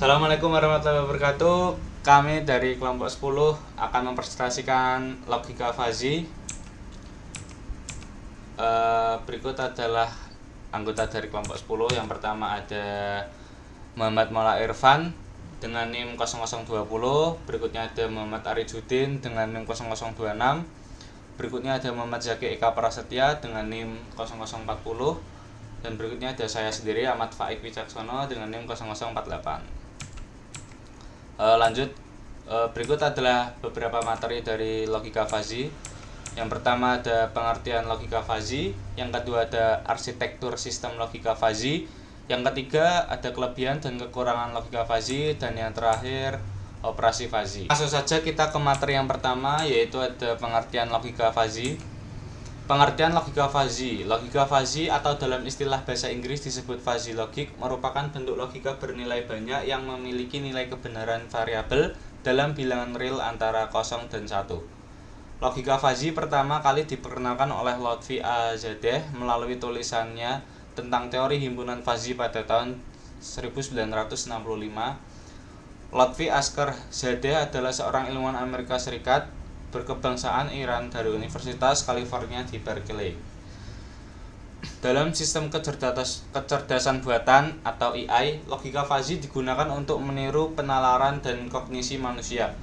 Assalamualaikum warahmatullahi wabarakatuh. Kami dari kelompok 10 akan mempresentasikan logika fuzzy. Berikut adalah anggota dari kelompok 10. Yang pertama ada Muhammad Maula Irfan dengan NIM 0020. Berikutnya ada Muhammad Arijudin dengan NIM 0026. Berikutnya ada Muhammad Zaki Eka Prasetya dengan NIM 0040. Dan berikutnya ada saya sendiri, Ahmad Faik Wicaksono dengan NIM 0048. Lanjut, berikut adalah beberapa materi dari logika fuzzy. Yang pertama ada pengertian logika fuzzy, yang kedua ada arsitektur sistem logika fuzzy, yang ketiga ada kelebihan dan kekurangan logika fuzzy, dan yang terakhir operasi fuzzy. Langsung saja kita ke materi yang pertama, yaitu ada pengertian logika fuzzy. Pengertian logika fuzzy. Logika fuzzy atau dalam istilah bahasa Inggris disebut fuzzy logic merupakan bentuk logika bernilai banyak yang memiliki nilai kebenaran variabel dalam bilangan real antara 0 dan 1. Logika fuzzy pertama kali diperkenalkan oleh Lotfi Azadeh melalui tulisannya tentang teori himpunan fuzzy pada tahun 1965. Lotfi Askar Zadeh adalah seorang ilmuwan Amerika Serikat berkebangsaan Iran dari Universitas California di Berkeley. Dalam sistem kecerdasan buatan atau AI, logika fuzzy digunakan untuk meniru penalaran dan kognisi manusia.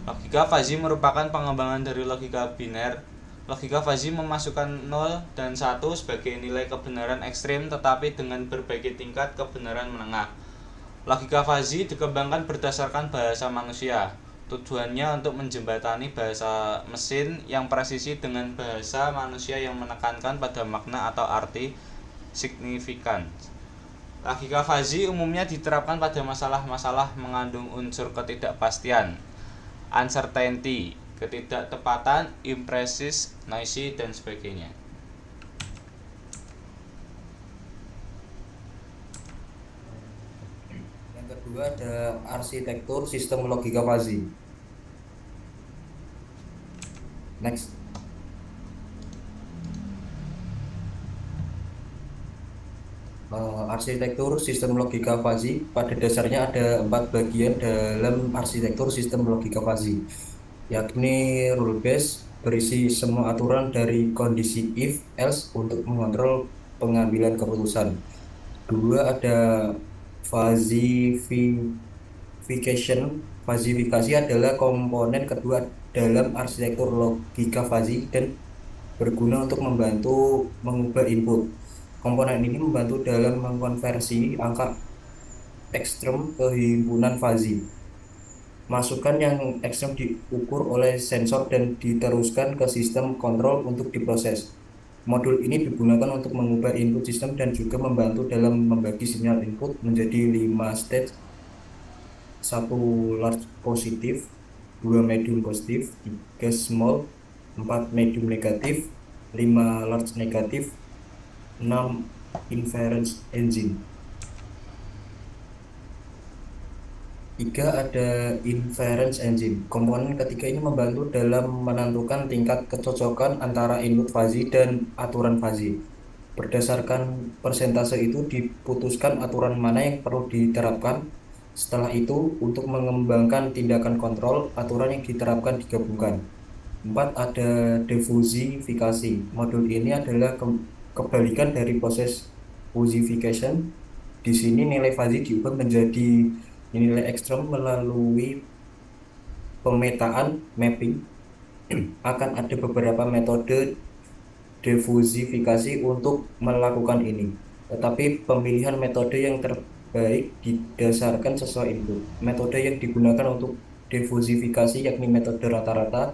Logika fuzzy merupakan pengembangan dari logika biner. Logika fuzzy memasukkan 0 dan 1 sebagai nilai kebenaran ekstrim tetapi dengan berbagai tingkat kebenaran menengah. Logika fuzzy dikembangkan berdasarkan bahasa manusia. Tujuannya untuk menjembatani bahasa mesin yang presisi dengan bahasa manusia yang menekankan pada makna atau arti signifikan. Logika fuzzy umumnya diterapkan pada masalah-masalah mengandung unsur ketidakpastian, uncertainty, ketidaktepatan, impresis, noisy, dan sebagainya. Kedua ada arsitektur sistem logika fuzzy. Next. Arsitektur sistem logika fuzzy pada dasarnya ada 4 bagian dalam arsitektur sistem logika fuzzy, yakni rule base berisi semua aturan dari kondisi if else untuk mengontrol pengambilan keputusan. Dua ada fuzzification. Fuzzifikasi adalah komponen kedua dalam arsitektur logika fuzzy dan berguna untuk membantu mengubah input. Komponen ini membantu dalam mengkonversi angka ekstrem ke himpunan fuzzy. Masukan yang ekstrem diukur oleh sensor dan diteruskan ke sistem kontrol untuk diproses. Modul ini digunakan untuk mengubah input sistem dan juga membantu dalam membagi sinyal input menjadi 5 stage: 1 large positif, 2 medium positif, 3 small, 4 medium negatif, 5 large negatif, 6 inference engine. 3 ada inference engine. Komponen ketiga ini membantu dalam menentukan tingkat kecocokan antara input fuzzy dan aturan fuzzy. Berdasarkan persentase itu diputuskan aturan mana yang perlu diterapkan. Setelah itu, untuk mengembangkan tindakan kontrol, aturan yang diterapkan digabungkan. 4 ada defusifikasi. Modul ini adalah kebalikan dari proses fuzzification. Di sini nilai fuzzy diubah menjadi nilai ekstrem melalui pemetaan mapping. Akan ada beberapa metode defusifikasi untuk melakukan ini, tetapi pemilihan metode yang terbaik didasarkan sesuai input. Metode yang digunakan untuk defusifikasi yakni metode rata-rata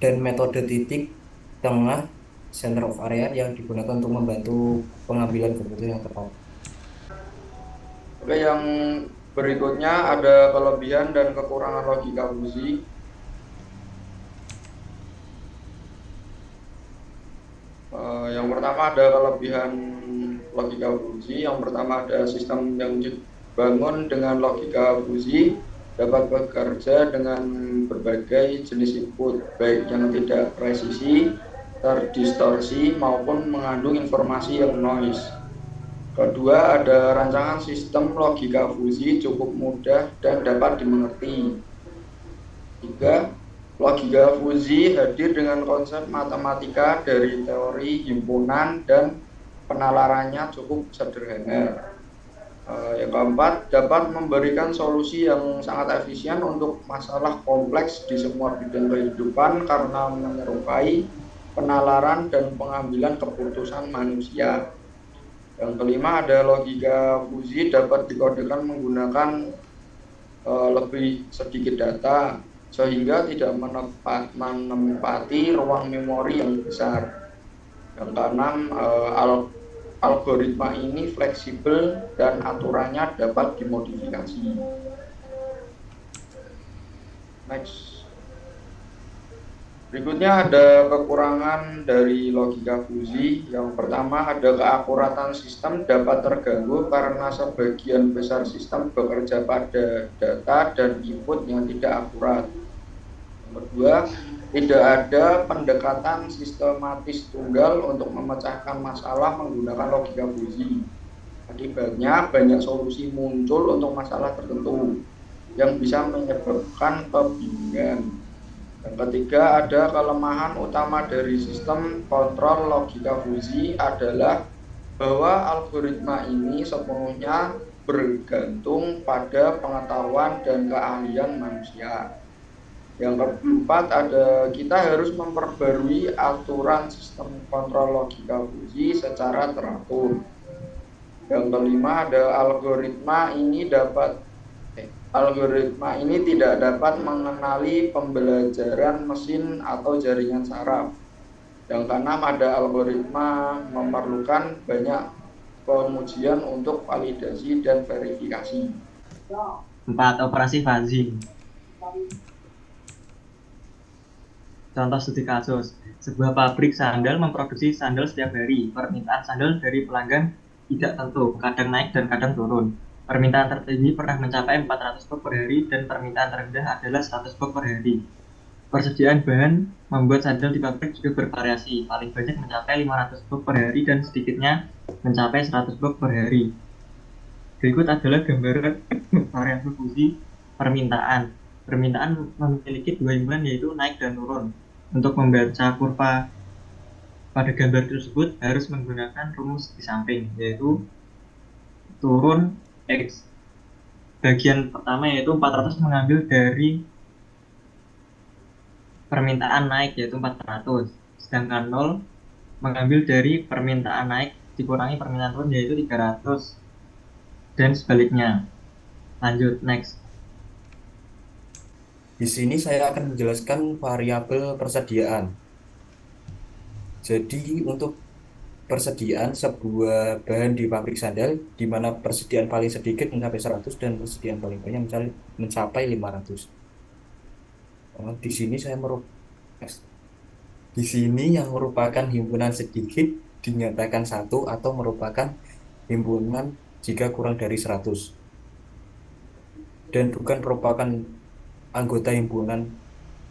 dan metode titik tengah center of area yang digunakan untuk membantu pengambilan keputusan yang tepat. Oke, yang berikutnya ada kelebihan dan kekurangan logika fuzzy. Yang pertama ada kelebihan logika fuzzy. Yang pertama ada sistem yang dibangun dengan logika fuzzy dapat bekerja dengan berbagai jenis input, baik yang tidak presisi, terdistorsi, maupun mengandung informasi yang noise. Kedua, ada rancangan sistem logika fuzi cukup mudah dan dapat dimengerti. Tiga, logika fuzi hadir dengan konsep matematika dari teori himpunan dan penalarannya cukup sederhana. Yang keempat, dapat memberikan solusi yang sangat efisien untuk masalah kompleks di semua bidang kehidupan karena menyerupai penalaran dan pengambilan keputusan manusia. Yang kelima, ada logika fuzi dapat dikodekan menggunakan lebih sedikit data sehingga tidak menempati ruang memori yang besar. Yang keenam, algoritma ini fleksibel dan aturannya dapat dimodifikasi. Next. Berikutnya ada kekurangan dari logika fuzi. Yang pertama, ada keakuratan sistem dapat terganggu karena sebagian besar sistem bekerja pada data dan input yang tidak akurat. Yang kedua, tidak ada pendekatan sistematis tunggal untuk memecahkan masalah menggunakan logika fuzi. Akibatnya, banyak solusi muncul untuk masalah tertentu yang bisa menyebabkan kebingungan. Yang ketiga, ada kelemahan utama dari sistem kontrol logika fuzi adalah bahwa algoritma ini sepenuhnya bergantung pada pengetahuan dan keahlian manusia. Yang keempat, kita harus memperbarui aturan sistem kontrol logika fuzi secara teratur. Yang kelima, ada algoritma ini tidak dapat mengenali pembelajaran mesin atau jaringan saraf. Yang keenam, ada algoritma memerlukan banyak pengujian untuk validasi dan verifikasi. 4. Operasi fuzzy. Contoh studi kasus, sebuah pabrik sandal memproduksi sandal setiap hari. Permintaan sandal dari pelanggan tidak tentu, kadang naik dan kadang turun. Permintaan tertinggi pernah mencapai 400 box per hari dan permintaan terendah adalah 100 box per hari. Persediaan bahan membuat sandal di pabrik juga bervariasi, paling banyak mencapai 500 box per hari dan sedikitnya mencapai 100 box per hari. Berikut adalah gambaran variabel fuzi permintaan. Permintaan memiliki dua imbalan yaitu naik dan turun. Untuk membaca kurva pada gambar tersebut harus menggunakan rumus di samping, yaitu turun X. Bagian pertama yaitu 400 mengambil dari permintaan naik yaitu 400, sedangkan 0 mengambil dari permintaan naik dikurangi permintaan turun yaitu 300, dan sebaliknya. Lanjut, next. Di sini saya akan menjelaskan variabel persediaan. Jadi untuk persediaan sebuah bahan di pabrik sandal, di mana persediaan paling sedikit mencapai 100 dan persediaan paling banyak mencapai 500. Di sini yang merupakan himpunan sedikit dinyatakan 1 atau merupakan himpunan jika kurang dari 100 dan bukan merupakan anggota himpunan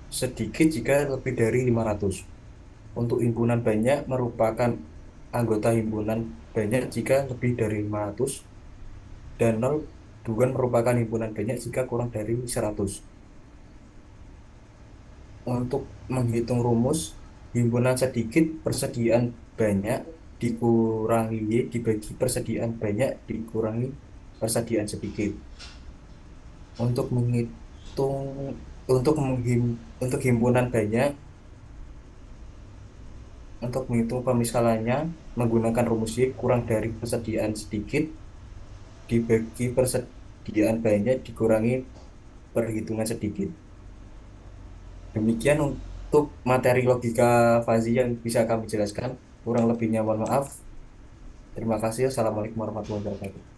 sedikit jika lebih dari 500. Untuk himpunan banyak merupakan anggota himpunan banyak jika lebih dari 500 dan 0 bukan merupakan himpunan banyak jika kurang dari 100. Untuk menghitung rumus, himpunan sedikit persediaan banyak dikurangi Y dibagi persediaan banyak dikurangi persediaan sedikit. Untuk menghitung untuk himpunan banyak, untuk menghitung pemisalannya menggunakan rumus Y kurang dari persediaan sedikit dibagi persediaan banyak dikurangi perhitungan sedikit. Demikian untuk materi logika fuzzy yang bisa kami jelaskan. Kurang lebihnya mohon maaf. Terima kasih. Assalamualaikum warahmatullahi wabarakatuh.